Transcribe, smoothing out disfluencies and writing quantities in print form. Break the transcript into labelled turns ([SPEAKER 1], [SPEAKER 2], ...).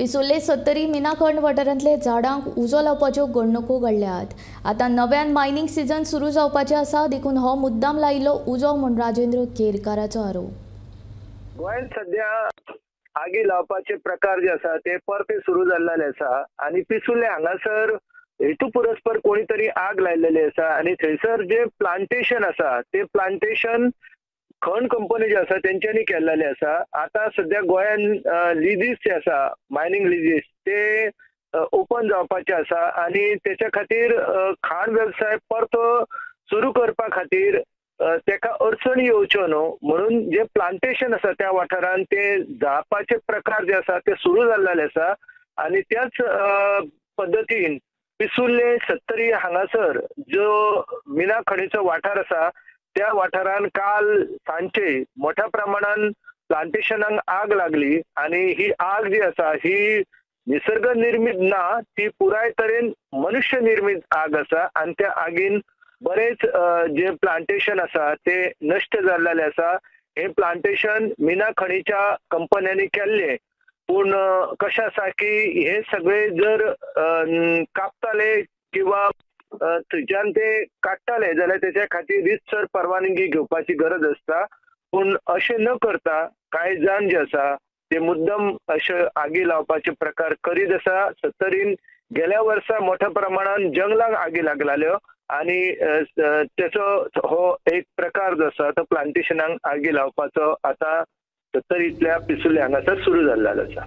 [SPEAKER 1] पिसुल्ले सत्तरी मिनाखंड वाठारांतले झाडांक उजो लावपाच्यो घडणुको घडल्यात। आता नव्यान मायनिंग सीझन सुरू जावपाचें आसा, देखून हो मुद्दाम लायिल्लो उजो म्हूण राजेंद्र केरकाराचो आरोप।
[SPEAKER 2] गोंयांत सध्या आगी लावपाचे प्रकार जे आसा ते परते सुरू जाल्ले आसा आणि पिसुल्ले हांगासर हेतू पुरस्पर कोणी तरी आग लायलेली आसा आणि थंयसर जे प्लांटेशन आसा ते प्लांटेशन खण कंपनी जे आसा तेंच्यांनी केल्लेले आसा। आता सध्या गोंयांत लिजीस जे आसा मायनिंग लिजीस ते ओपन जावपाचे आसा आणि त्याच्या खातीर खाण व्यवसाय परतो सुरू करपा खातीर तेका अडचणी येवच्यो न्हू म्हणून जे प्लांटेशन आसा त्या वाठारांत ते जावपाचे प्रकार जे आसा ते सुरू जाल्ले आसा आणि त्याच पद्दतीन पिसुल्ले सत्तरी हांगासर जो मिना खणीचो वाठार आसा त्या वाठारान काल सांचे मोठ्या प्रमाणात प्लांटेशनांक आग लागली आणि ही आग जी आसा ही निसर्ग निर्मित ना, ती पुराय तरेन मनुष्य निर्मित आग आसा आणि त्या आगीन बरेच जे प्लांटेशन आसा ते नष्ट जाल्ले आसा। हे प्लांटेशन मिना खणीच्या कंपन्यांनी केल्ले, पण कशें आसा की हे सगळे जर कापताले किंवा थंयच्यान ते काडटाले जाल्यार त्याच्या खातीर रितसर परवानगी घेवपाची गरज आसता, पण अशें न करता कांय जाण जे आसा ते मुद्दम अशे आगी लावपाचे प्रकार करीत आसा। सत्तरीन गेल्या वर्सा मोठ्या प्रमाणात जंगलांक आगी लागलेल्यो आणि त्याचो हो एक प्रकार जो आसा तो प्लांटेशनांक आगी लावपाचो आता सत्तरीतल्या पिसुल्ले हांगासर सुरू जाल्लो आसा।